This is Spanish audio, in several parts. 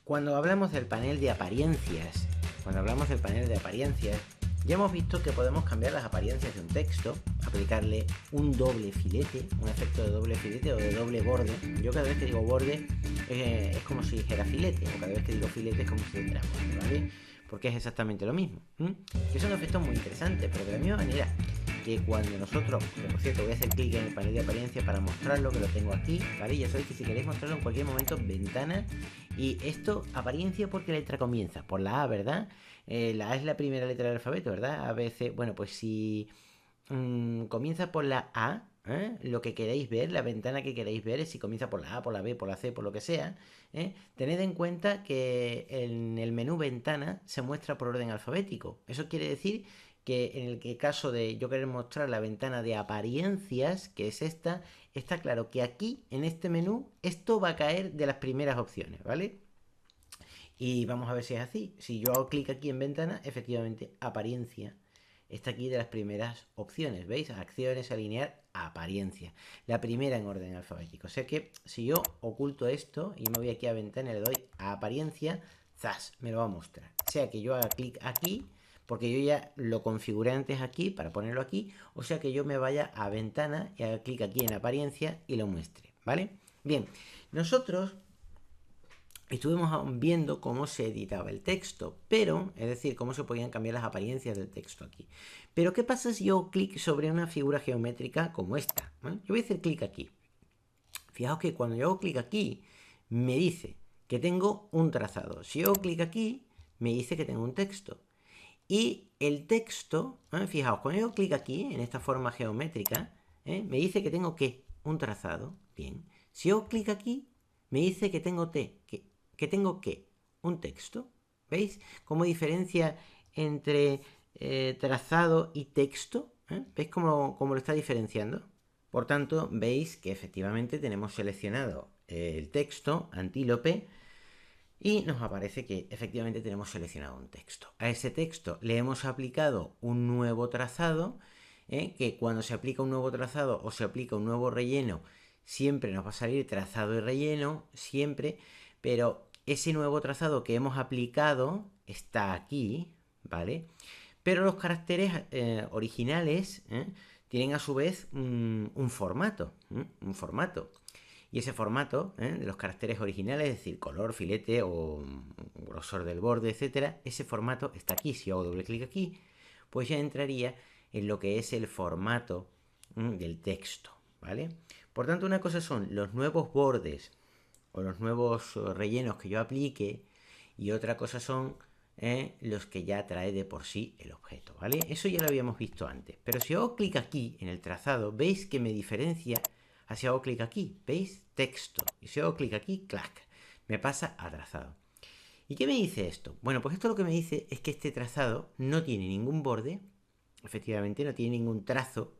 Cuando hablamos del panel de apariencias, ya hemos visto que podemos cambiar las apariencias de un texto, aplicarle un doble filete, un efecto de doble filete o de doble borde. Yo cada vez que digo borde es como si dijera filete, o cada vez que digo filete es como si dijera borde, ¿vale? Porque es exactamente lo mismo. Que es un efecto muy interesante, pero de la misma manera que cuando nosotros, que por cierto voy a hacer clic en el panel de apariencia para mostrarlo, que lo tengo aquí, ¿vale? Ya sabéis que si queréis mostrarlo en cualquier momento, ventana, y esto, apariencia, ¿por qué letra comienza? Por la A, ¿verdad? La A es la primera letra del alfabeto, ¿verdad? A, B, C. Bueno, pues si comienza por la A, lo que queréis ver, la ventana que queréis ver, es si comienza por la A, por la B, por la C, por lo que sea. Tened en cuenta que en el menú ventana se muestra por orden alfabético. Eso quiere decir que en el caso de yo querer mostrar la ventana de apariencias, que es esta, está claro que aquí, en este menú, esto va a caer de las primeras opciones, ¿vale? Y vamos a ver si es así. Si yo hago clic aquí en ventana, efectivamente, apariencia está aquí de las primeras opciones, ¿veis? Acciones, alinear, apariencia. La primera en orden alfabético. O sea que si yo oculto esto y me voy aquí a ventana y le doy a apariencia, ¡zas! Me lo va a mostrar. O sea que yo haga clic aquí, porque yo ya lo configuré antes aquí para ponerlo aquí, o sea que yo me vaya a ventana y haga clic aquí en apariencia y lo muestre, ¿vale? Bien, nosotros estuvimos viendo cómo se editaba el texto, pero, es decir, cómo se podían cambiar las apariencias del texto aquí. Pero, ¿qué pasa si yo hago clic sobre una figura geométrica como esta? Yo voy a hacer clic aquí. Fijaos que cuando yo hago clic aquí, me dice que tengo un trazado. Si yo hago clic aquí, me dice que tengo un texto. Y el texto, fijaos, cuando yo hago clic aquí, en esta forma geométrica, me dice que tengo ¿qué? Un trazado. Bien. Si yo hago clic aquí, me dice que tengo que tengo ¿qué? Un texto. ¿Veis cómo diferencia entre trazado y texto? ¿Veis cómo lo está diferenciando? Por tanto, veis que efectivamente tenemos seleccionado el texto, antílope, y nos aparece que efectivamente tenemos seleccionado un texto. A ese texto le hemos aplicado un nuevo trazado, que cuando se aplica un nuevo trazado o se aplica un nuevo relleno, siempre nos va a salir trazado y relleno, siempre, pero ese nuevo trazado que hemos aplicado está aquí, ¿vale? Pero los caracteres originales tienen a su vez un formato, un formato. Y ese formato de los caracteres originales, es decir, color, filete o grosor del borde, etcétera, ese formato está aquí. Si hago doble clic aquí, pues ya entraría en lo que es el formato del texto, ¿vale? Por tanto, una cosa son los nuevos bordes o los nuevos rellenos que yo aplique, y otra cosa son los que ya trae de por sí el objeto, ¿vale? Eso ya lo habíamos visto antes. Pero si hago clic aquí en el trazado, veis que me diferencia. Si hago clic aquí, ¿veis? Texto. Y si hago clic aquí, clac, me pasa a trazado. ¿Y qué me dice esto? Bueno, pues esto lo que me dice es que este trazado no tiene ningún borde, efectivamente no tiene ningún trazo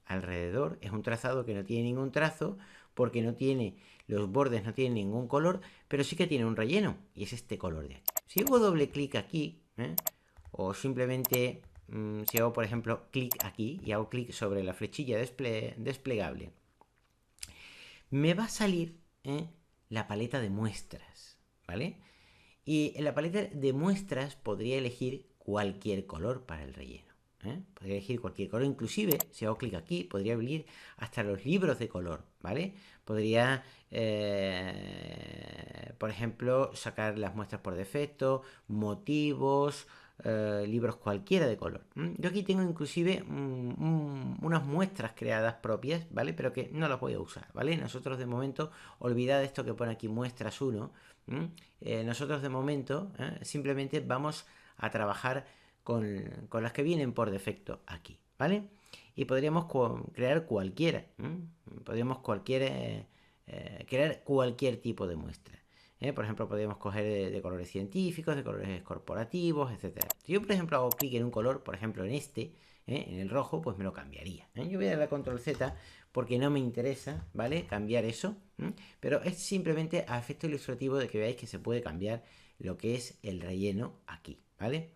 alrededor, es un trazado que no tiene ningún trazo porque no tiene, los bordes no tienen ningún color, pero sí que tiene un relleno y es este color de aquí. Si hago doble clic aquí, o simplemente si hago por ejemplo clic aquí y hago clic sobre la flechilla desplegable, me va a salir la paleta de muestras, ¿vale? Y en la paleta de muestras podría elegir cualquier color para el relleno. Podría elegir cualquier color, inclusive si hago clic aquí, podría abrir hasta los libros de color, ¿vale? Podría, por ejemplo, sacar las muestras por defecto, motivos, libros cualquiera de color. Yo aquí tengo inclusive unas muestras creadas propias, ¿vale? Pero que no las voy a usar, ¿vale? Nosotros de momento, olvidad esto que pone aquí muestras 1. Nosotros de momento simplemente vamos a trabajar con las que vienen por defecto aquí, ¿vale? Y podríamos crear cualquiera, podríamos crear cualquier tipo de muestra. Por ejemplo, podríamos coger de colores científicos, de colores corporativos, etcétera. Si yo, por ejemplo, hago clic en un color, por ejemplo, en este, en el rojo, pues me lo cambiaría. Yo voy a dar la control Z porque no me interesa, ¿vale? Cambiar eso. Pero es simplemente a efecto ilustrativo de que veáis que se puede cambiar lo que es el relleno aquí, ¿vale?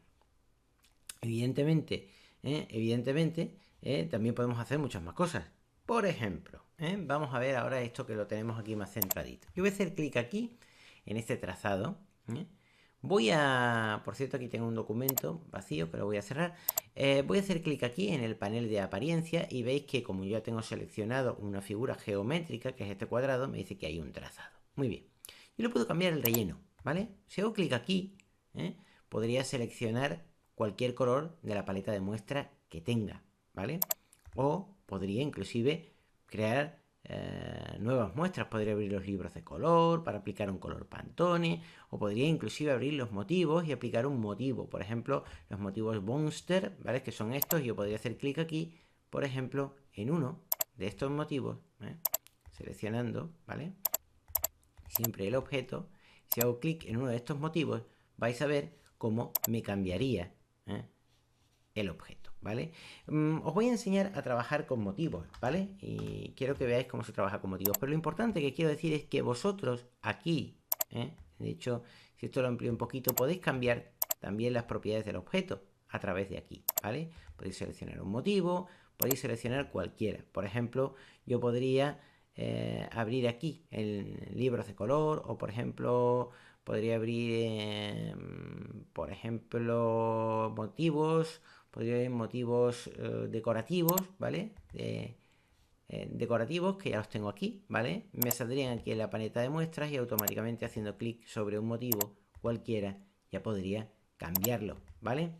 Evidentemente, también podemos hacer muchas más cosas. Por ejemplo, vamos a ver ahora esto que lo tenemos aquí más centradito. Yo voy a hacer clic aquí en este trazado, Voy a... Por cierto, aquí tengo un documento vacío que lo voy a cerrar. Voy a hacer clic aquí en el panel de apariencia y veis que como yo ya tengo seleccionado una figura geométrica, que es este cuadrado, me dice que hay un trazado. Muy bien. Yo le puedo cambiar el relleno, ¿vale? Si hago clic aquí, podría seleccionar cualquier color de la paleta de muestra que tenga, ¿vale? O podría inclusive crear nuevas muestras. Podría abrir los libros de color para aplicar un color Pantone, o podría inclusive abrir los motivos y aplicar un motivo. Por ejemplo, los motivos Monster, ¿vale? Que son estos. Yo podría hacer clic aquí, por ejemplo, en uno de estos motivos, seleccionando, ¿vale? Siempre el objeto. Si hago clic en uno de estos motivos, vais a ver cómo me cambiaría el objeto, ¿vale? Os voy a enseñar a trabajar con motivos, ¿vale? Y quiero que veáis cómo se trabaja con motivos. Pero lo importante que quiero decir es que vosotros aquí, de hecho, si esto lo amplío un poquito, podéis cambiar también las propiedades del objeto a través de aquí, ¿vale? Podéis seleccionar un motivo, podéis seleccionar cualquiera. Por ejemplo, yo podría abrir aquí el libros de color, o por ejemplo, podría abrir, por ejemplo, motivos. Podría haber motivos decorativos, ¿vale? Decorativos, que ya los tengo aquí, ¿vale? Me saldrían aquí en la paleta de muestras y automáticamente haciendo clic sobre un motivo cualquiera ya podría cambiarlo, ¿vale?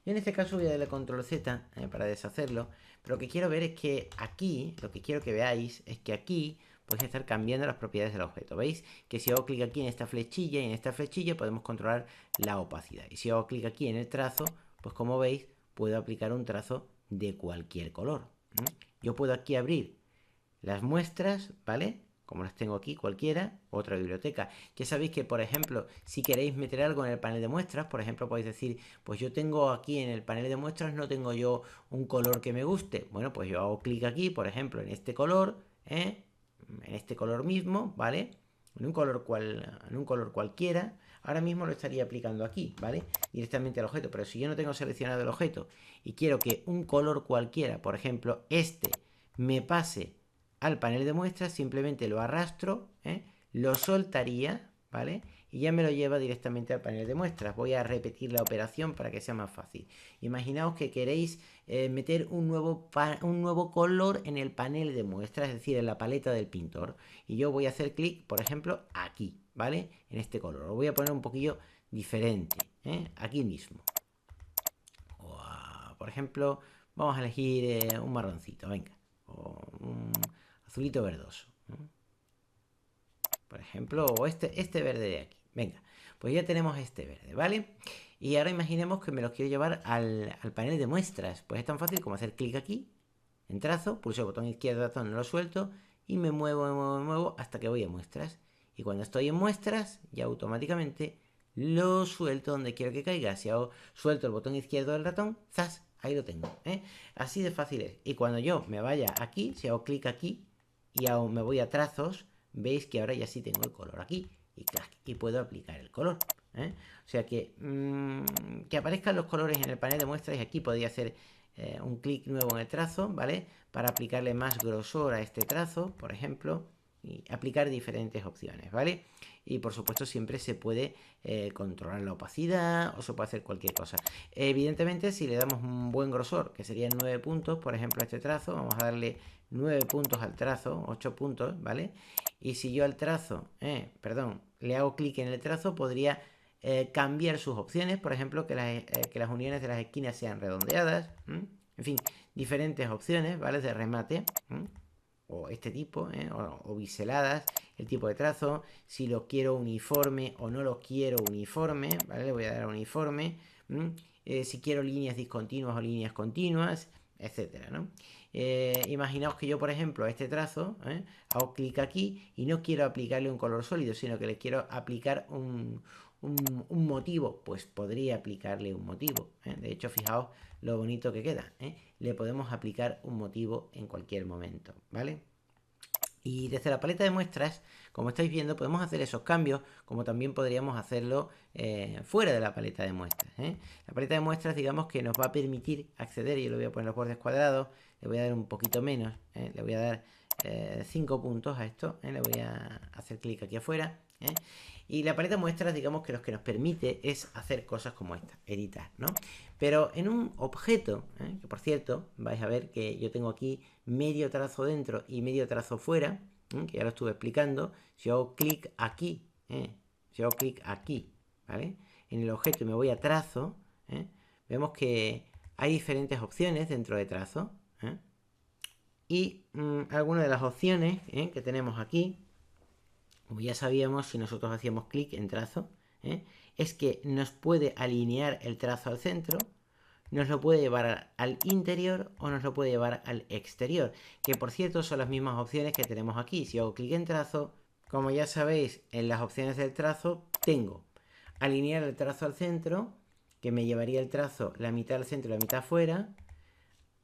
Yo en este caso voy a darle control Z para deshacerlo, pero lo que quiero ver es que aquí, lo que quiero que veáis es que aquí podéis estar cambiando las propiedades del objeto. ¿Veis? Que si hago clic aquí en esta flechilla y en esta flechilla podemos controlar la opacidad. Y si hago clic aquí en el trazo, pues como veis, puedo aplicar un trazo de cualquier color. Yo puedo aquí abrir las muestras, ¿vale? Como las tengo aquí, cualquiera, otra biblioteca. Ya sabéis que, por ejemplo, si queréis meter algo en el panel de muestras, por ejemplo, podéis decir, pues yo tengo aquí en el panel de muestras, no tengo yo un color que me guste. Bueno, pues yo hago clic aquí, por ejemplo, en este color, en este color mismo, ¿vale? En un color cualquiera. Ahora mismo lo estaría aplicando aquí, ¿vale? Directamente al objeto. Pero si yo no tengo seleccionado el objeto y quiero que un color cualquiera, por ejemplo, este, me pase al panel de muestras, simplemente lo arrastro, lo soltaría, ¿vale? Y ya me lo lleva directamente al panel de muestras. Voy a repetir la operación para que sea más fácil. Imaginaos que queréis meter un nuevo color en el panel de muestras, es decir, en la paleta del pintor. Y yo voy a hacer clic, por ejemplo, aquí, ¿vale? En este color. Lo voy a poner un poquillo diferente, aquí mismo. Por ejemplo, vamos a elegir un marroncito, venga. O un azulito verdoso. Por ejemplo, o este verde de aquí. Venga, pues ya tenemos este verde, ¿vale? Y ahora imaginemos que me lo quiero llevar al panel de muestras. Pues es tan fácil como hacer clic aquí, en trazo, pulso el botón izquierdo, ratón, lo suelto y me muevo hasta que voy a muestras. Y cuando estoy en muestras, ya automáticamente lo suelto donde quiero que caiga. Si hago suelto el botón izquierdo del ratón, ¡zas! Ahí lo tengo. Así de fácil es. Y cuando yo me vaya aquí, si hago clic aquí y me voy a trazos, veis que ahora ya sí tengo el color aquí. Y clac, y puedo aplicar el color. O sea que aparezcan los colores en el panel de muestras, y aquí podría hacer un clic nuevo en el trazo, ¿vale? Para aplicarle más grosor a este trazo, por ejemplo, y aplicar diferentes opciones, ¿vale? Y por supuesto siempre se puede controlar la opacidad o se puede hacer cualquier cosa. Evidentemente, si le damos un buen grosor, que serían 9 puntos, por ejemplo, a este trazo, vamos a darle 9 puntos al trazo, 8 puntos, ¿vale? Y si yo al trazo, le hago clic en el trazo, podría cambiar sus opciones, por ejemplo, que las uniones de las esquinas sean redondeadas, en fin, diferentes opciones, ¿vale? De remate, o este tipo, o biseladas, el tipo de trazo, si lo quiero uniforme o no lo quiero uniforme, ¿vale? Le voy a dar a uniforme, si quiero líneas discontinuas o líneas continuas, etcétera, ¿no? Imaginaos que yo, por ejemplo, a este trazo, hago clic aquí y no quiero aplicarle un color sólido, sino que le quiero aplicar un motivo, pues podría aplicarle un motivo. De hecho, fijaos lo bonito que queda. Le podemos aplicar un motivo en cualquier momento, ¿vale? Y desde la paleta de muestras, como estáis viendo, podemos hacer esos cambios, como también podríamos hacerlo fuera de la paleta de muestras. La paleta de muestras, digamos que nos va a permitir acceder, yo le voy a poner los bordes cuadrados, le voy a dar un poquito menos, le voy a dar 5 puntos a esto. Le voy a hacer clic aquí afuera. Y la paleta muestras, digamos que lo que nos permite es hacer cosas como esta, editar, ¿no? Pero en un objeto, que por cierto, vais a ver que yo tengo aquí medio trazo dentro y medio trazo fuera, que ya lo estuve explicando. Si hago clic aquí, ¿vale? En el objeto y me voy a trazo, vemos que hay diferentes opciones dentro de trazo, y algunas de las opciones que tenemos aquí, como ya sabíamos, si nosotros hacíamos clic en trazo, es que nos puede alinear el trazo al centro, nos lo puede llevar al interior o nos lo puede llevar al exterior, que por cierto son las mismas opciones que tenemos aquí. Si hago clic en trazo, como ya sabéis, en las opciones del trazo tengo alinear el trazo al centro, que me llevaría el trazo la mitad al centro y la mitad afuera,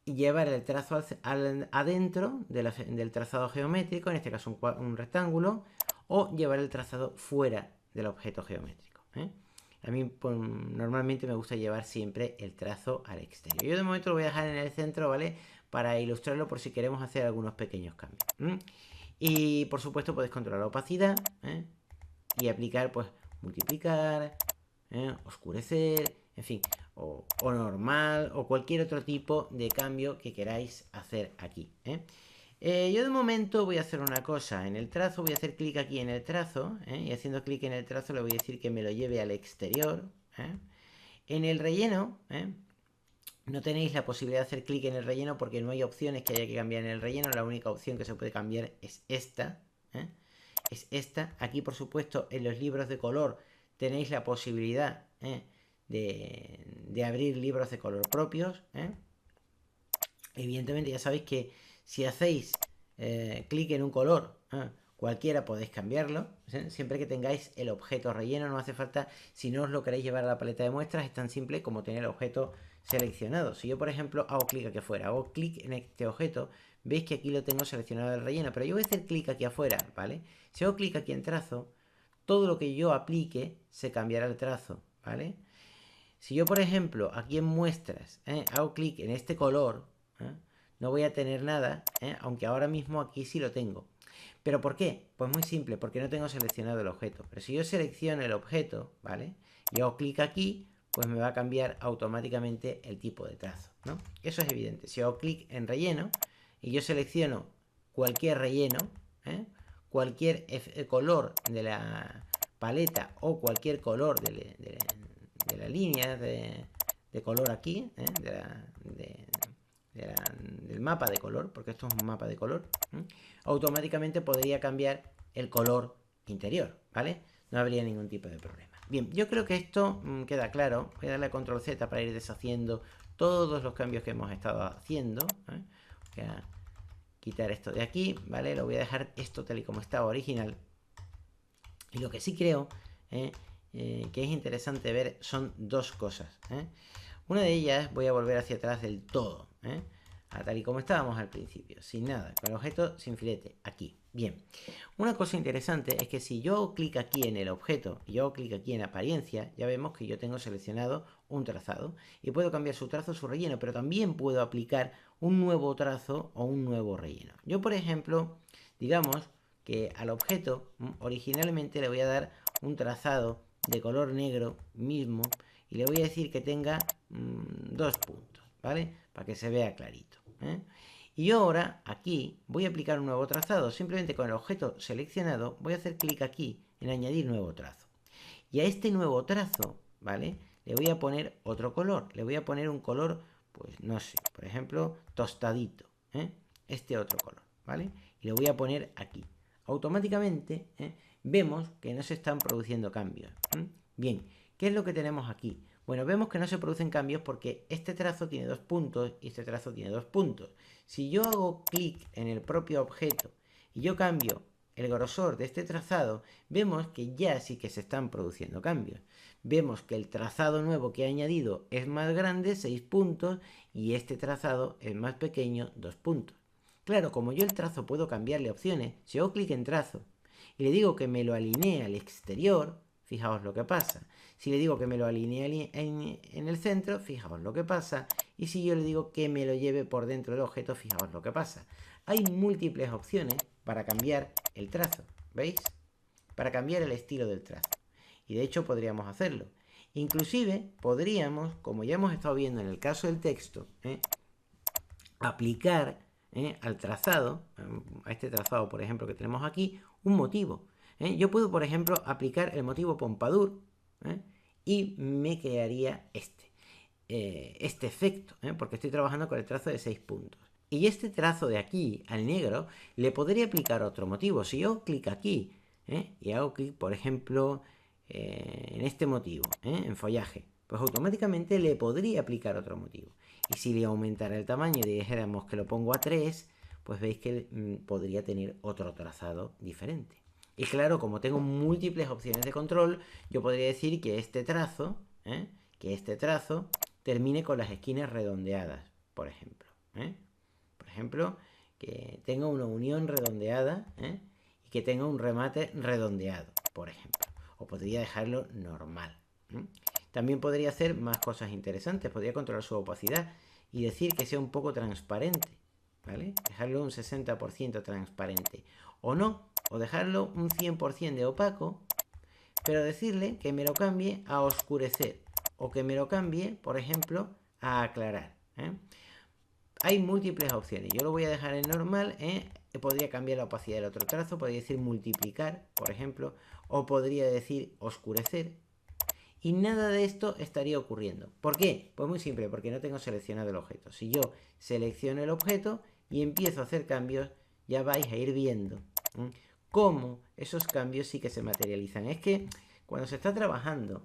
y llevar el trazo adentro del trazado geométrico, en este caso un rectángulo, o llevar el trazado fuera del objeto geométrico. A mí normalmente me gusta llevar siempre el trazo al exterior. Yo de momento lo voy a dejar en el centro, ¿vale? Para ilustrarlo por si queremos hacer algunos pequeños cambios. Y por supuesto podéis controlar la opacidad y aplicar, pues, multiplicar, oscurecer, en fin, o normal, o cualquier otro tipo de cambio que queráis hacer aquí. Yo de momento voy a hacer una cosa. En el trazo voy a hacer clic aquí en el trazo, y haciendo clic en el trazo le voy a decir que me lo lleve al exterior. En el relleno, no tenéis la posibilidad de hacer clic en el relleno porque no hay opciones que haya que cambiar en el relleno. La única opción que se puede cambiar es esta. Aquí, por supuesto, en los libros de color tenéis la posibilidad de abrir libros de color propios. Evidentemente ya sabéis que si hacéis clic en un color, cualquiera podéis cambiarlo, siempre que tengáis el objeto relleno. No hace falta, si no os lo queréis llevar a la paleta de muestras, es tan simple como tener el objeto seleccionado. Si yo, por ejemplo, hago clic aquí afuera, hago clic en este objeto, veis que aquí lo tengo seleccionado el relleno, pero yo voy a hacer clic aquí afuera, ¿vale? Si hago clic aquí en trazo, todo lo que yo aplique se cambiará el trazo, ¿vale? Si yo, por ejemplo, aquí en muestras, hago clic en este color, no voy a tener nada, aunque ahora mismo aquí sí lo tengo. ¿Pero por qué? Pues muy simple, porque no tengo seleccionado el objeto. Pero si yo selecciono el objeto, ¿vale? Y hago clic aquí, pues me va a cambiar automáticamente el tipo de trazo, ¿no? Eso es evidente. Si hago clic en relleno y yo selecciono cualquier relleno, cualquier color de la paleta o cualquier color de la línea de color aquí, del mapa de color, porque esto es un mapa de color, automáticamente podría cambiar el color interior, ¿vale? No habría ningún tipo de problema. Bien, yo creo que esto queda claro. Voy a darle a control Z para ir deshaciendo todos los cambios que hemos estado haciendo. Voy a quitar esto de aquí, ¿vale? Lo voy a dejar esto tal y como estaba original. Y lo que sí creo que es interesante ver son dos cosas. Una de ellas, voy a volver hacia atrás del todo, a tal y como estábamos al principio, sin nada, con el objeto sin filete, aquí. Bien, una cosa interesante es que si yo hago clic aquí en el objeto y yo hago clic aquí en apariencia, ya vemos que yo tengo seleccionado un trazado y puedo cambiar su trazo, su relleno, pero también puedo aplicar un nuevo trazo o un nuevo relleno. Yo, por ejemplo, digamos que al objeto originalmente le voy a dar un trazado de color negro mismo y le voy a decir que tenga 2 puntos, ¿vale? Para que se vea clarito. Y yo ahora aquí voy a aplicar un nuevo trazado. Simplemente con el objeto seleccionado voy a hacer clic aquí en añadir nuevo trazo. Y a este nuevo trazo, ¿vale? Le voy a poner otro color. Le voy a poner un color, pues no sé, por ejemplo, tostadito. Este otro color, ¿vale? Y lo voy a poner aquí. Automáticamente vemos que no se están produciendo cambios. Bien, ¿qué es lo que tenemos aquí? Bueno, vemos que no se producen cambios porque este trazo tiene 2 puntos y este trazo tiene 2 puntos. Si yo hago clic en el propio objeto y yo cambio el grosor de este trazado, vemos que ya sí que se están produciendo cambios. Vemos que el trazado nuevo que he añadido es más grande, 6 puntos, y este trazado es más pequeño, 2 puntos. Claro, como yo el trazo puedo cambiarle opciones, si hago clic en trazo y le digo que me lo alinee al exterior, fijaos lo que pasa. Si le digo que me lo alinee en el centro, fijaos lo que pasa. Y si yo le digo que me lo lleve por dentro del objeto, fijaos lo que pasa. hay múltiples opciones para cambiar el trazo, ¿veis? Para cambiar el estilo del trazo. Y de hecho podríamos hacerlo. Inclusive podríamos, como ya hemos estado viendo en el caso del texto, aplicar al trazado, a este trazado por ejemplo que tenemos aquí, un motivo. Yo puedo por ejemplo aplicar el motivo Pompadour y me crearía este efecto, porque estoy trabajando con el trazo de 6 puntos. Y este trazo de aquí al negro le podría aplicar otro motivo. Si yo clic aquí y hago clic por ejemplo en este motivo, en follaje, pues automáticamente le podría aplicar otro motivo. Y si le aumentara el tamaño y dijéramos que lo pongo a 3, pues veis que podría tener otro trazado diferente. Y claro, como tengo múltiples opciones de control, yo podría decir que este trazo termine con las esquinas redondeadas, por ejemplo. Por ejemplo, que tenga una unión redondeada y que tenga un remate redondeado, por ejemplo. O podría dejarlo normal. También podría hacer más cosas interesantes. Podría controlar su opacidad y decir que sea un poco transparente, ¿vale? Dejarlo un 60% transparente. O no, o dejarlo un 100% de opaco, pero decirle que me lo cambie a oscurecer. O que me lo cambie, por ejemplo, a aclarar. Hay múltiples opciones. Yo lo voy a dejar en normal. Podría cambiar la opacidad del otro trazo. Podría decir multiplicar, por ejemplo. O podría decir oscurecer. Y nada de esto estaría ocurriendo. ¿Por qué? Pues muy simple, porque no tengo seleccionado el objeto. Si yo selecciono el objeto y empiezo a hacer cambios, ya vais a ir viendo cómo esos cambios sí que se materializan. Es que cuando se está trabajando,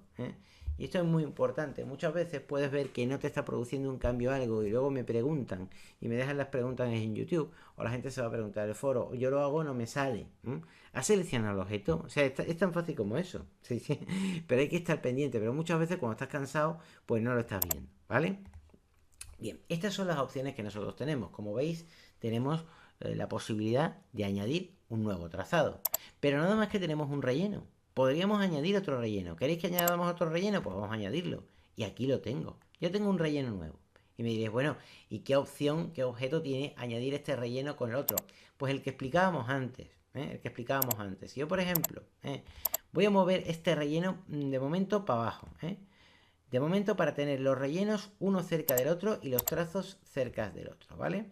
y esto es muy importante, muchas veces puedes ver que no te está produciendo un cambio algo y luego me preguntan y me dejan las preguntas en YouTube, o la gente se va a preguntar en el foro, yo lo hago, no me sale. ¿Has seleccionado el objeto? O sea, es tan fácil como eso. Sí, sí. Pero hay que estar pendiente, pero muchas veces cuando estás cansado, pues no lo estás viendo, ¿vale? Bien, estas son las opciones que nosotros tenemos. Como veis, tenemos la posibilidad de añadir un nuevo trazado. Pero nada más que tenemos un relleno. Podríamos añadir otro relleno. ¿Queréis que añadamos otro relleno? Pues vamos a añadirlo. Y aquí lo tengo. Yo tengo un relleno nuevo. Y me diréis, bueno, ¿y qué opción, qué objeto tiene añadir este relleno con el otro? Pues el que explicábamos antes. El que explicábamos antes. Yo, por ejemplo, voy a mover este relleno de momento para abajo. De momento para tener los rellenos uno cerca del otro y los trazos cerca del otro, ¿vale?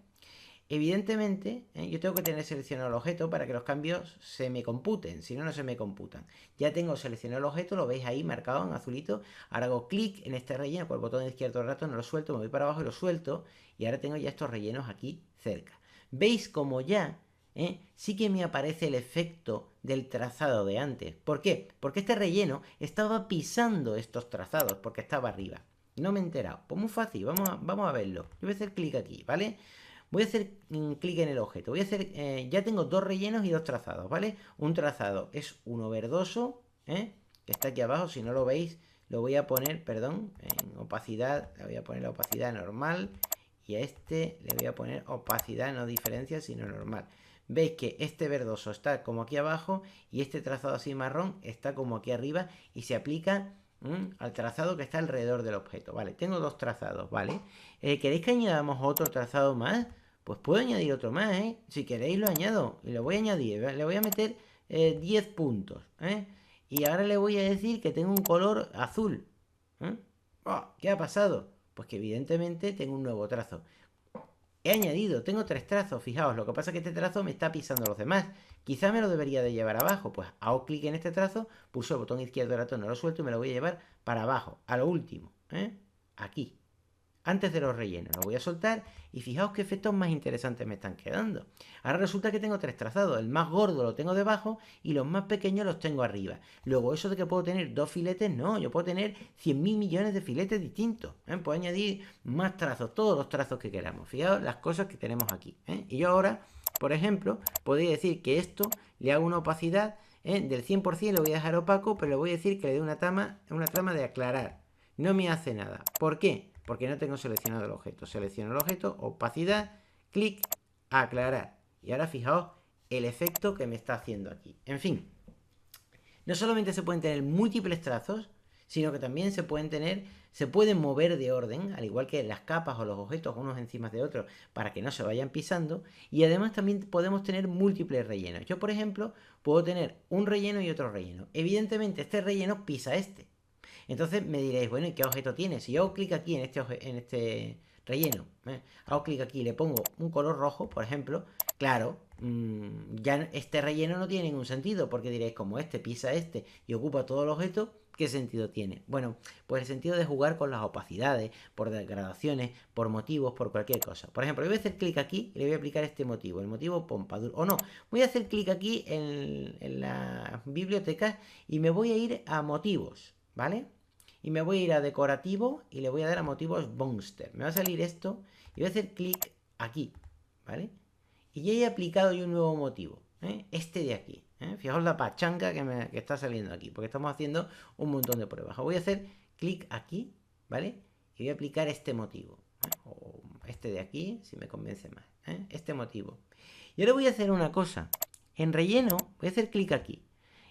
Evidentemente, yo tengo que tener seleccionado el objeto para que los cambios se me computen, si no, no se me computan. Ya tengo seleccionado el objeto, lo veis ahí marcado en azulito. Ahora hago clic en este relleno con el botón izquierdo del ratón, no lo suelto, me voy para abajo y lo suelto. Y ahora tengo ya estos rellenos aquí cerca. ¿Veis como ya sí que me aparece el efecto del trazado de antes? ¿Por qué? Porque este relleno estaba pisando estos trazados, porque estaba arriba. No me he enterado. Pues muy fácil, vamos a verlo. Yo voy a hacer clic aquí, ¿vale? Voy a hacer clic en el objeto. Voy a hacer, ya tengo dos rellenos y dos trazados, ¿vale? Un trazado es uno verdoso, que está aquí abajo. Si no lo veis, lo voy a poner, perdón, en opacidad. Le voy a poner la opacidad normal. Y a este le voy a poner opacidad, no diferencia, sino normal. Veis que este verdoso está como aquí abajo y este trazado así marrón está como aquí arriba y se aplica al trazado que está alrededor del objeto. Vale, tengo dos trazados, ¿vale? ¿Queréis que añadamos otro trazado más? Pues puedo añadir otro más, Si queréis lo añado. Y lo voy a añadir. Le voy a meter 10 puntos, Y ahora le voy a decir que tengo un color azul. Oh, ¿qué ha pasado? Pues que evidentemente tengo un nuevo trazo. He añadido, tengo 3 trazos, fijaos, lo que pasa es que este trazo me está pisando los demás. Quizá me lo debería de llevar abajo, pues hago clic en este trazo, pulso el botón izquierdo del ratón, no lo suelto y me lo voy a llevar para abajo, a lo último, aquí. Antes de los rellenos, lo voy a soltar y fijaos qué efectos más interesantes me están quedando. Ahora resulta que tengo 3 trazados, el más gordo lo tengo debajo y los más pequeños los tengo arriba. Luego eso de que puedo tener 2 filetes, no, yo puedo tener 100.000 millones de filetes distintos. Puedo añadir más trazos, todos los trazos que queramos. Fijaos las cosas que tenemos aquí. Y yo ahora, por ejemplo, podría decir que esto le hago una opacidad del 100%, lo voy a dejar opaco, pero le voy a decir que le dé una trama de aclarar. No me hace nada. ¿Por qué? Porque no tengo seleccionado el objeto. Selecciono el objeto, opacidad, clic, aclarar. Y ahora fijaos el efecto que me está haciendo aquí. En fin, no solamente se pueden tener múltiples trazos, sino que también se pueden mover de orden, al igual que las capas o los objetos unos encima de otros, para que no se vayan pisando. Y además también podemos tener múltiples rellenos. Yo, por ejemplo, puedo tener un relleno y otro relleno. Evidentemente, este relleno pisa este. Entonces me diréis, bueno, ¿y qué objeto tiene? Si yo hago clic aquí en este relleno, hago clic aquí y le pongo un color rojo, por ejemplo, claro, ya este relleno no tiene ningún sentido, porque diréis, como este pisa este y ocupa todo el objeto, ¿qué sentido tiene? Bueno, pues el sentido de jugar con las opacidades, por degradaciones, por motivos, por cualquier cosa. Por ejemplo, yo voy a hacer clic aquí y le voy a aplicar este motivo, el motivo Pompadour. O no, voy a hacer clic aquí en la biblioteca y me voy a ir a motivos, ¿vale? Y me voy a ir a decorativo y le voy a dar a motivos Monster. Me va a salir esto y voy a hacer clic aquí, ¿vale? Y ya he aplicado yo un nuevo motivo, este de aquí. Fijaos la pachanga que está saliendo aquí, porque estamos haciendo un montón de pruebas. Voy a hacer clic aquí, ¿vale? Y voy a aplicar este motivo, o este de aquí, si me convence más, este motivo. Y ahora voy a hacer una cosa. En relleno, voy a hacer clic aquí.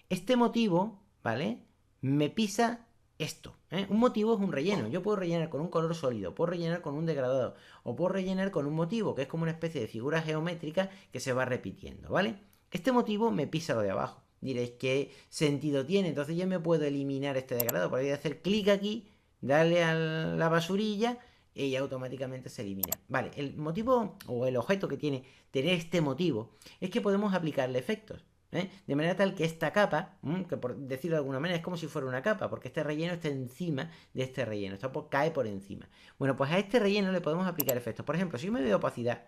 Este motivo, ¿vale? Me pisa esto. Un motivo es un relleno. Yo puedo rellenar con un color sólido, puedo rellenar con un degradado, o puedo rellenar con un motivo, que es como una especie de figura geométrica que se va repitiendo, ¿vale? Este motivo me pisa lo de abajo. Diréis, ¿qué sentido tiene? Entonces yo me puedo eliminar este degradado. Voy a hacer clic aquí, darle a la basurilla y automáticamente se elimina. Vale, el motivo o el objeto que tiene tener este motivo es que podemos aplicarle efectos. De manera tal que esta capa, que por decirlo de alguna manera es como si fuera una capa, porque este relleno está encima de este relleno, cae por encima. Bueno, pues a este relleno le podemos aplicar efectos. Por ejemplo, si yo me doy opacidad,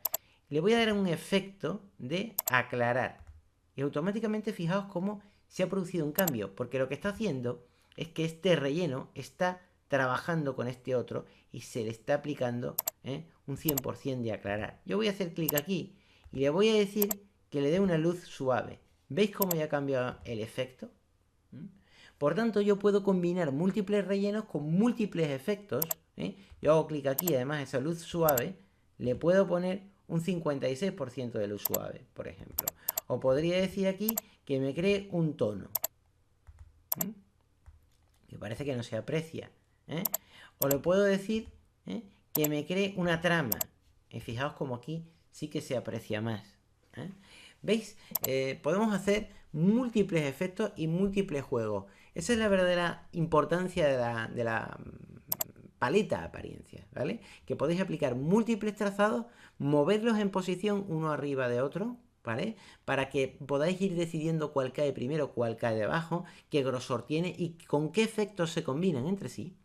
le voy a dar un efecto de aclarar. Y automáticamente fijaos cómo se ha producido un cambio, porque lo que está haciendo es que este relleno está trabajando con este otro y se le está aplicando un 100% de aclarar. Yo voy a hacer clic aquí y le voy a decir que le dé una luz suave. ¿Veis cómo ya ha cambiado el efecto? Por tanto, yo puedo combinar múltiples rellenos con múltiples efectos. Yo hago clic aquí, además esa luz suave, le puedo poner un 56% de luz suave, por ejemplo. O podría decir aquí que me cree un tono. Que parece que no se aprecia. O le puedo decir que me cree una trama. Fijaos como aquí sí que se aprecia más. ¿Veis? Podemos hacer múltiples efectos y múltiples juegos. Esa es la verdadera importancia de la paleta de apariencias, ¿vale? Que podéis aplicar múltiples trazados, moverlos en posición uno arriba de otro, ¿vale? Para que podáis ir decidiendo cuál cae primero, cuál cae debajo, qué grosor tiene y con qué efectos se combinan entre sí.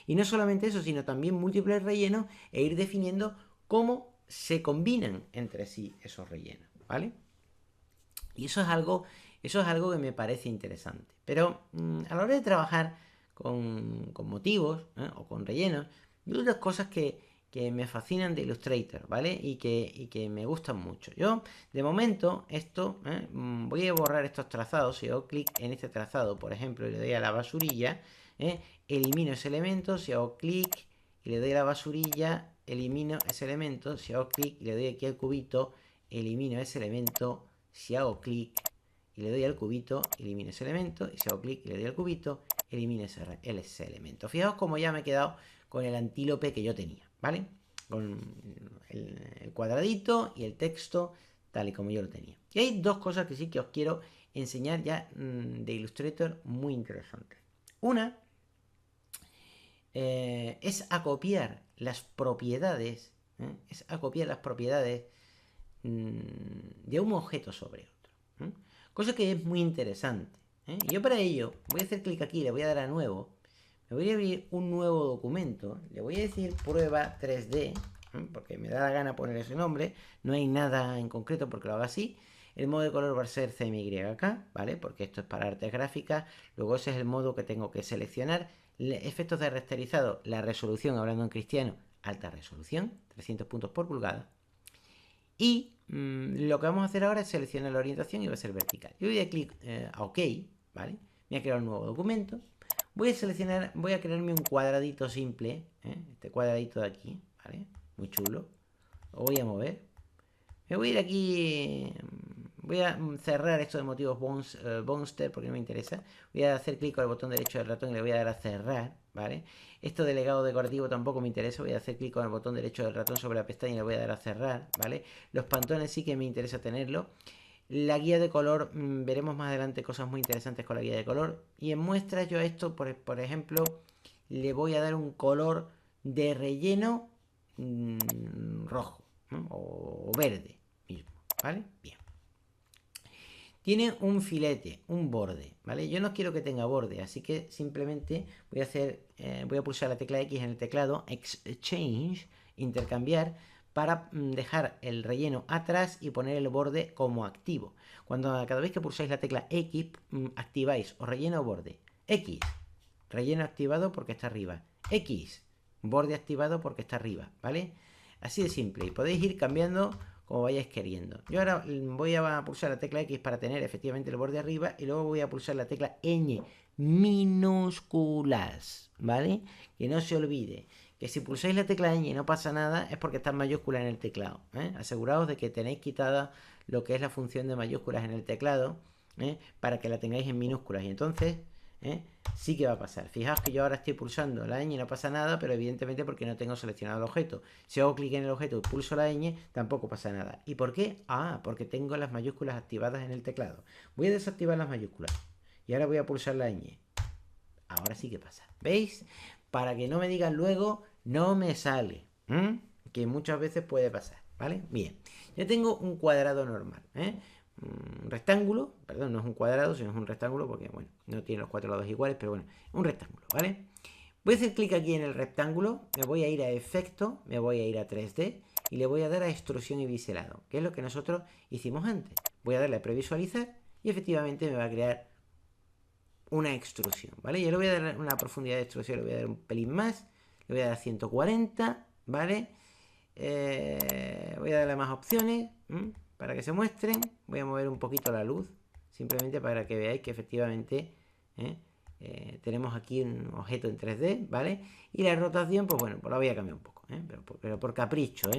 Y no solamente eso, sino también múltiples rellenos e ir definiendo cómo se combinan entre sí esos rellenos, ¿vale? Y eso es algo que me parece interesante. Pero a la hora de trabajar con motivos o con rellenos, hay otras cosas que me fascinan de Illustrator, ¿vale? Y que me gustan mucho. Yo, de momento, voy a borrar estos trazados. Si hago clic en este trazado, por ejemplo, y le doy a la basurilla, elimino ese elemento. Si hago clic y le doy a la basurilla, elimino ese elemento. Si hago clic y le doy aquí al cubito, elimino ese elemento. Si hago clic y le doy al cubito, elimino ese elemento. Y si hago clic y le doy al cubito, elimino ese elemento. Fijaos cómo ya me he quedado con el antílope que yo tenía, ¿vale? Con el cuadradito y el texto tal y como yo lo tenía. Y hay dos cosas que sí que os quiero enseñar ya de Illustrator muy interesantes. Una es acopiar las propiedades, de un objeto sobre otro. Cosa que es muy interesante. Y yo para ello voy a hacer clic aquí, le voy a dar a nuevo. Me voy a abrir un nuevo documento. Le voy a decir prueba 3D, porque me da la gana poner ese nombre. No hay nada en concreto porque lo haga así. El modo de color va a ser CMYK, ¿vale? Porque esto es para artes gráficas. Luego ese es el modo que tengo que seleccionar. Efectos de rasterizado, la resolución, hablando en cristiano, alta resolución, 300 puntos por pulgada. Y lo que vamos a hacer ahora es seleccionar la orientación y va a ser vertical. Yo voy a clic a OK, ¿vale? Voy a crear un nuevo documento. Voy a crearme un cuadradito simple, este cuadradito de aquí, ¿vale? Muy chulo. Lo voy a mover. Me voy a ir aquí, Voy a cerrar esto de motivos Bonster porque no me interesa. Voy a hacer clic con el botón derecho del ratón y le voy a dar a cerrar, ¿vale? Esto de legado decorativo tampoco me interesa. Voy a hacer clic con el botón derecho del ratón sobre la pestaña y le voy a dar a cerrar, ¿vale? Los pantones sí que me interesa tenerlo. La guía de color, veremos más adelante cosas muy interesantes con la guía de color. Y en muestras yo a esto, por ejemplo, le voy a dar un color de relleno rojo, ¿no? O verde mismo, ¿vale? Bien. Tiene un filete, un borde, ¿vale? Yo no quiero que tenga borde, así que simplemente voy a pulsar la tecla X en el teclado, Exchange, intercambiar, para dejar el relleno atrás y poner el borde como activo. Cada vez que pulsáis la tecla X, activáis o relleno o borde. X, relleno activado porque está arriba. X, borde activado porque está arriba, ¿vale? Así de simple. Y podéis ir cambiando como vayáis queriendo. Yo ahora voy a pulsar la tecla X para tener efectivamente el borde arriba y luego voy a pulsar la tecla ñ minúsculas, ¿vale? Que no se olvide que si pulsáis la tecla ñ y no pasa nada es porque está en mayúsculas en el teclado, ¿eh? Aseguraos de que tenéis quitada lo que es la función de mayúsculas en el teclado, para que la tengáis en minúsculas y entonces sí que va a pasar. Fijaos que yo ahora estoy pulsando la ñ y no pasa nada, pero evidentemente porque no tengo seleccionado el objeto. Si hago clic en el objeto y pulso la ñ, tampoco pasa nada. ¿Y por qué? Porque tengo las mayúsculas activadas en el teclado. Voy a desactivar las mayúsculas y ahora voy a pulsar la ñ. Ahora sí que pasa. ¿Veis? Para que no me digan luego, no me sale. Que muchas veces puede pasar, ¿vale? Bien. Yo tengo un cuadrado normal, un rectángulo, perdón, no es un cuadrado, sino es un rectángulo porque, bueno, no tiene los cuatro lados iguales, pero bueno, un rectángulo, ¿vale? Voy a hacer clic aquí en el rectángulo, me voy a ir a efecto, me voy a ir a 3D y le voy a dar a extrusión y biselado, que es lo que nosotros hicimos antes. Voy a darle a previsualizar y efectivamente me va a crear una extrusión, ¿vale? Yo le voy a dar una profundidad de extrusión, le voy a dar un pelín más, le voy a dar 140, ¿vale? Voy a darle más opciones para que se muestren. Voy a mover un poquito la luz, simplemente para que veáis que efectivamente tenemos aquí un objeto en 3D, ¿vale? Y la rotación, pues bueno, pues la voy a cambiar un poco, pero por capricho,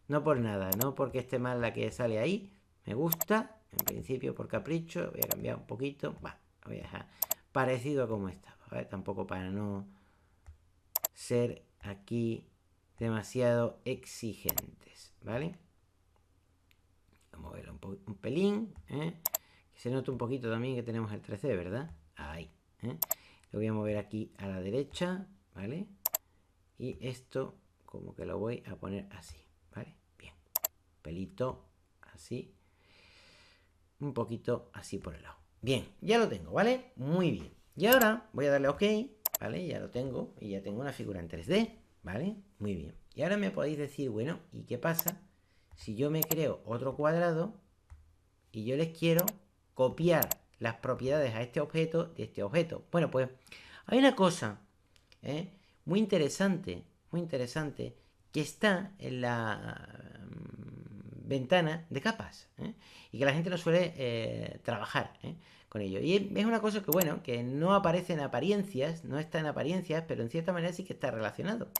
no por nada, no porque esté mal la que sale ahí. Me gusta, en principio por capricho, voy a cambiar un poquito, va, lo voy a dejar parecido a como estaba, ¿vale? Tampoco para no ser aquí demasiado exigentes, ¿vale? Vamos a ver un pelín, que se note un poquito también que tenemos el 3D, ¿verdad? Ahí, lo voy a mover aquí a la derecha, ¿vale? Y esto como que lo voy a poner así, ¿vale? Bien, pelito así, un poquito así por el lado. Bien, ya lo tengo, ¿vale? Muy bien. Y ahora voy a darle OK, ¿vale? Ya lo tengo y ya tengo una figura en 3D, ¿vale? Muy bien. Y ahora me podéis decir, bueno, ¿y qué pasa si yo me creo otro cuadrado y yo les quiero copiar las propiedades a este objeto de este objeto? Bueno, pues hay una cosa muy interesante, que está en la ventana de capas, y que la gente no suele trabajar con ello. Y es una cosa que, bueno, que no aparece en apariencias, no está en apariencias, pero en cierta manera sí que está relacionado.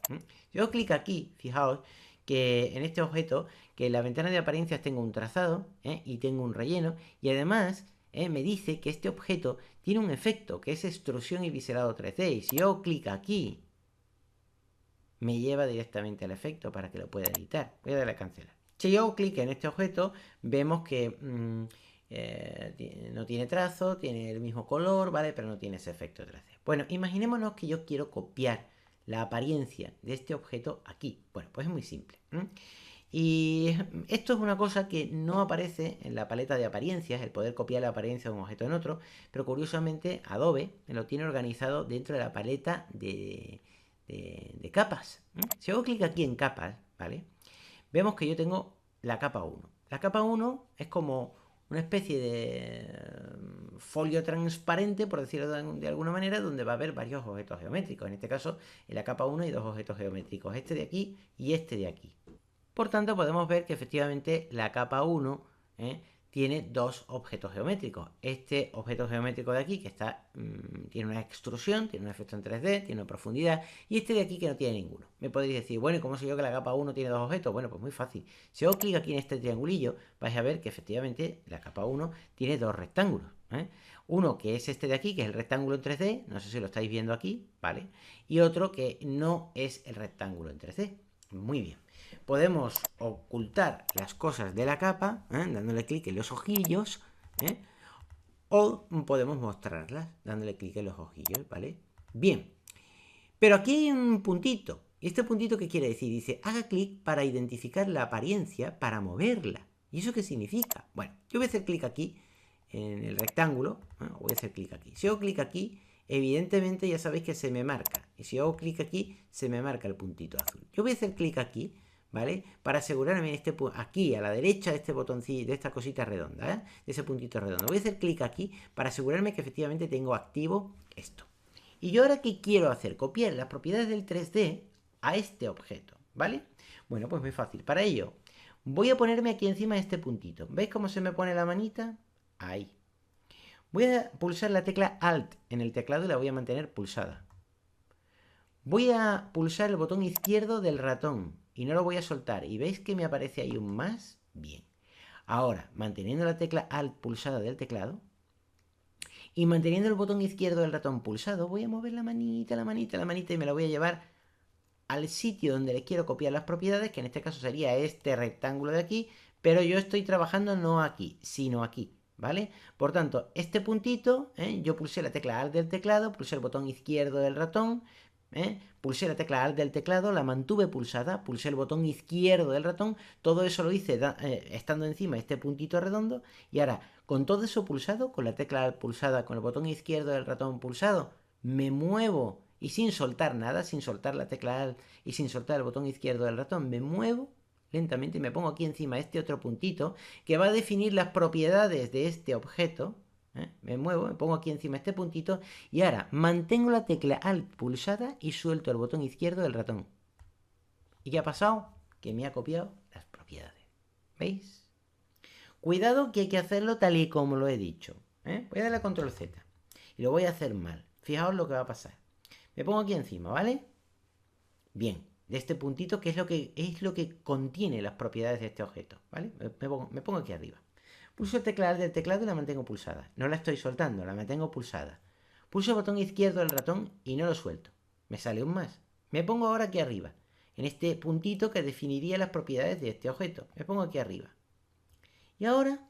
Yo clic aquí, fijaos que en este objeto, que en la ventana de apariencias tengo un trazado y tengo un relleno, y además me dice que este objeto tiene un efecto que es extrusión y biselado 3D. Y si yo clic aquí, me lleva directamente al efecto para que lo pueda editar. Voy a darle a cancelar. Si yo hago clic en este objeto, vemos que no tiene trazo, tiene el mismo color, ¿vale? Pero no tiene ese efecto 3D. Bueno, imaginémonos que yo quiero copiar la apariencia de este objeto aquí. Bueno, pues es muy simple. Y esto es una cosa que no aparece en la paleta de apariencias, el poder copiar la apariencia de un objeto en otro, pero curiosamente Adobe lo tiene organizado dentro de la paleta de capas. Si hago clic aquí en capas, ¿vale? Vemos que yo tengo la capa 1. La capa 1 es como una especie de folio transparente, por decirlo de alguna manera, donde va a haber varios objetos geométricos. En este caso, en la capa 1 hay dos objetos geométricos, este de aquí y este de aquí. Por tanto, podemos ver que efectivamente la capa 1 tiene dos objetos geométricos. Este objeto geométrico de aquí, que tiene una extrusión, tiene un efecto en 3D, tiene una profundidad, y este de aquí que no tiene ninguno. Me podéis decir, bueno, ¿y cómo sé yo que la capa 1 tiene dos objetos? Bueno, pues muy fácil. Si hago clic aquí en este triangulillo, vais a ver que efectivamente la capa 1 tiene dos rectángulos. Uno que es este de aquí, que es el rectángulo en 3D, no sé si lo estáis viendo aquí, ¿vale? Y otro que no es el rectángulo en 3D. Muy bien. Podemos ocultar las cosas de la capa, dándole clic en los ojillos, o podemos mostrarlas, dándole clic en los ojillos, ¿vale? Bien, pero aquí hay un puntito. ¿Y este puntito qué quiere decir? Dice, haga clic para identificar la apariencia, para moverla. ¿Y eso qué significa? Bueno, yo voy a hacer clic aquí, en el rectángulo, voy a hacer clic aquí. Si hago clic aquí, evidentemente ya sabéis que se me marca. Y si hago clic aquí, se me marca el puntito azul. Yo voy a hacer clic aquí, ¿vale? Para asegurarme aquí a la derecha de este botoncillo, de esta cosita redonda, de ese puntito redondo. Voy a hacer clic aquí para asegurarme que efectivamente tengo activo esto. Y yo ahora, ¿qué quiero hacer? Copiar las propiedades del 3D a este objeto, ¿vale? Bueno, pues muy fácil. Para ello, voy a ponerme aquí encima de este puntito. ¿Veis cómo se me pone la manita? Ahí. Voy a pulsar la tecla Alt en el teclado y la voy a mantener pulsada. Voy a pulsar el botón izquierdo del ratón y no lo voy a soltar. ¿Y veis que me aparece ahí un más? Bien. Ahora, manteniendo la tecla Alt pulsada del teclado y manteniendo el botón izquierdo del ratón pulsado, voy a mover la manita y me la voy a llevar al sitio donde le quiero copiar las propiedades, que en este caso sería este rectángulo de aquí, pero yo estoy trabajando no aquí, sino aquí, ¿vale? Por tanto, este puntito, yo pulsé la tecla Alt del teclado, pulsé el botón izquierdo del ratón, pulsé la tecla Alt del teclado, la mantuve pulsada, pulsé el botón izquierdo del ratón, todo eso lo hice estando encima de este puntito redondo, y ahora, con todo eso pulsado, con la tecla Alt pulsada, con el botón izquierdo del ratón pulsado, me muevo y sin soltar nada, sin soltar la tecla Alt y sin soltar el botón izquierdo del ratón, me muevo lentamente y me pongo aquí encima este otro puntito que va a definir las propiedades de este objeto. Me muevo, me pongo aquí encima este puntito y ahora mantengo la tecla Alt pulsada y suelto el botón izquierdo del ratón. ¿Y qué ha pasado? Que me ha copiado las propiedades. ¿Veis? Cuidado que hay que hacerlo tal y como lo he dicho. Voy a darle a Control Z y lo voy a hacer mal. Fijaos lo que va a pasar. Me pongo aquí encima, ¿vale? Bien, de este puntito que es lo que contiene las propiedades de este objeto, ¿vale? Me pongo aquí arriba. Pulso el teclado del teclado y la mantengo pulsada. No la estoy soltando, la mantengo pulsada. Pulso el botón izquierdo del ratón y no lo suelto. Me sale un más. Me pongo ahora aquí arriba, en este puntito que definiría las propiedades de este objeto. Me pongo aquí arriba. Y ahora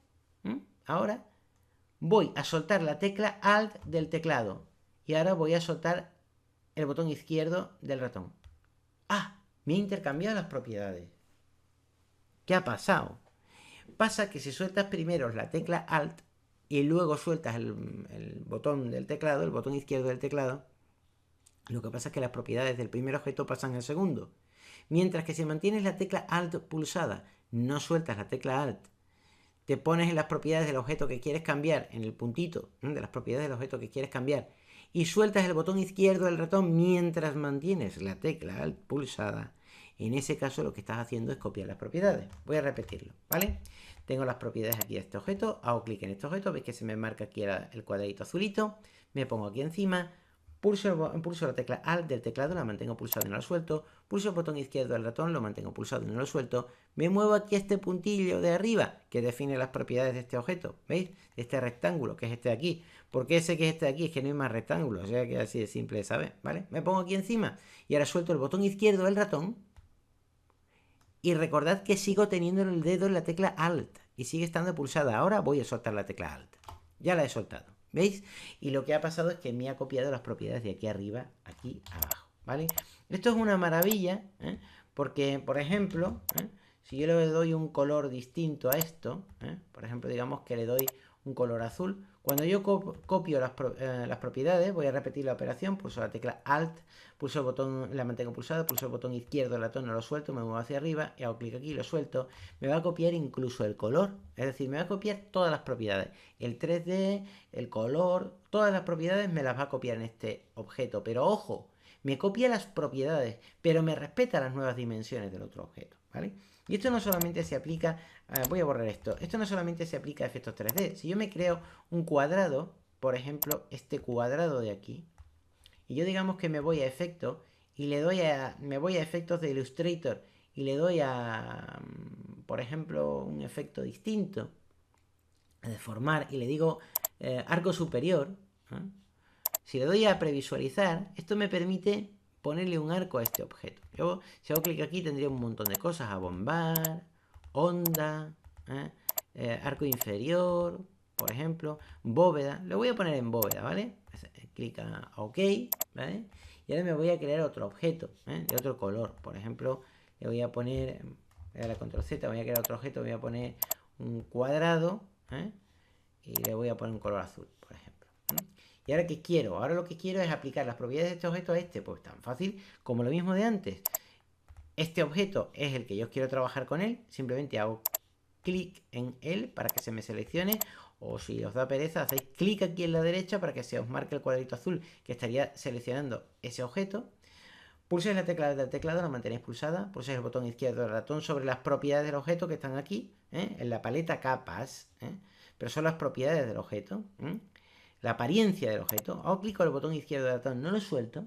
voy a soltar la tecla Alt del teclado. Y ahora voy a soltar el botón izquierdo del ratón. ¡Ah! Me he intercambiado las propiedades. ¿Qué ha pasado? Pasa que si sueltas primero la tecla Alt y luego sueltas el botón del teclado, el botón izquierdo del teclado, lo que pasa es que las propiedades del primer objeto pasan al segundo. Mientras que si mantienes la tecla Alt pulsada, no sueltas la tecla Alt, te pones en las propiedades del objeto que quieres cambiar, en el puntito de las propiedades del objeto que quieres cambiar, y sueltas el botón izquierdo del ratón mientras mantienes la tecla Alt pulsada, en ese caso lo que estás haciendo es copiar las propiedades. Voy a repetirlo, ¿vale? Tengo las propiedades aquí de este objeto, hago clic en este objeto, veis que se me marca aquí el cuadradito azulito, me pongo aquí encima, pulso la tecla Alt del teclado, la mantengo pulsada y no la suelto, pulso el botón izquierdo del ratón, lo mantengo pulsado y no lo suelto, me muevo aquí a este puntillo de arriba que define las propiedades de este objeto, ¿veis? Este rectángulo, que es este de aquí. ¿Por qué sé que es este de aquí? Es que no hay más rectángulos, o sea que así de simple, ¿sabes? ¿Vale? Me pongo aquí encima y ahora suelto el botón izquierdo del ratón y recordad que sigo teniendo el dedo en la tecla Alt y sigue estando pulsada. Ahora voy a soltar la tecla Alt. Ya la he soltado. ¿Veis? Y lo que ha pasado es que me ha copiado las propiedades de aquí arriba, aquí abajo, ¿vale? Esto es una maravilla, porque, por ejemplo, si yo le doy un color distinto a esto, por ejemplo, digamos que le doy un color azul, cuando yo copio las propiedades, voy a repetir la operación, pulso la tecla Alt, pulso el botón, la mantengo pulsada, pulso el botón izquierdo del ratón, no lo suelto, me muevo hacia arriba y hago clic aquí, lo suelto, me va a copiar incluso el color, es decir, me va a copiar todas las propiedades, el 3D, el color, todas las propiedades me las va a copiar en este objeto, pero ojo, me copia las propiedades, pero me respeta las nuevas dimensiones del otro objeto, ¿vale? Y esto no solamente se aplica, voy a borrar esto no solamente se aplica a efectos 3D. Si yo me creo un cuadrado, por ejemplo, este cuadrado de aquí, y yo digamos que me voy a efectos y me voy a efectos de Illustrator y le doy a, por ejemplo, un efecto distinto, a deformar, y le digo arco superior, ¿eh? Si le doy a previsualizar, esto me permite ponerle un arco a este objeto. Yo, si hago clic aquí, tendría un montón de cosas: abombar, onda, arco inferior, por ejemplo, bóveda. Lo voy a poner en bóveda, ¿vale? Clic a OK, ¿vale? Y ahora me voy a crear otro objeto, de otro color. Por ejemplo, le voy a poner, voy a dar control Z, voy a crear otro objeto, voy a poner un cuadrado, y le voy a poner un color azul, por ejemplo. ¿Y ahora qué quiero? Ahora lo que quiero es aplicar las propiedades de este objeto a este. Pues tan fácil como lo mismo de antes. Este objeto es el que yo quiero trabajar con él. Simplemente hago clic en él para que se me seleccione. O si os da pereza, hacéis clic aquí en la derecha para que se os marque el cuadrito azul que estaría seleccionando ese objeto. Pulsáis la tecla del teclado, la mantenéis pulsada. Pulsáis el botón izquierdo del ratón sobre las propiedades del objeto que están aquí, en la paleta capas. Pero son las propiedades del objeto. La apariencia del objeto. Hago clic con el botón izquierdo del ratón, no lo suelto.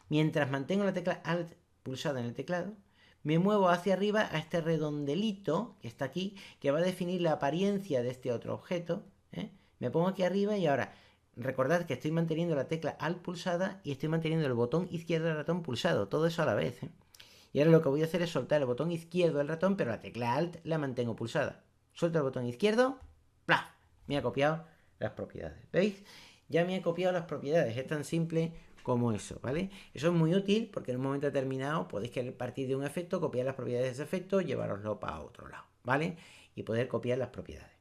Mientras mantengo la tecla Alt pulsada en el teclado, me muevo hacia arriba a este redondelito que está aquí, que va a definir la apariencia de este otro objeto. Me pongo aquí arriba y ahora recordad que estoy manteniendo la tecla Alt pulsada y estoy manteniendo el botón izquierdo del ratón pulsado, todo eso a la vez. Y ahora lo que voy a hacer es soltar el botón izquierdo del ratón, pero la tecla Alt la mantengo pulsada. Suelto el botón izquierdo, ¡plaf! Me ha copiado las propiedades. ¿Veis? Ya me ha copiado las propiedades. Es tan simple como eso, ¿vale? Eso es muy útil porque en un momento determinado podéis querer partir de un efecto, copiar las propiedades de ese efecto, llevaroslo para otro lado, ¿vale? Y poder copiar las propiedades.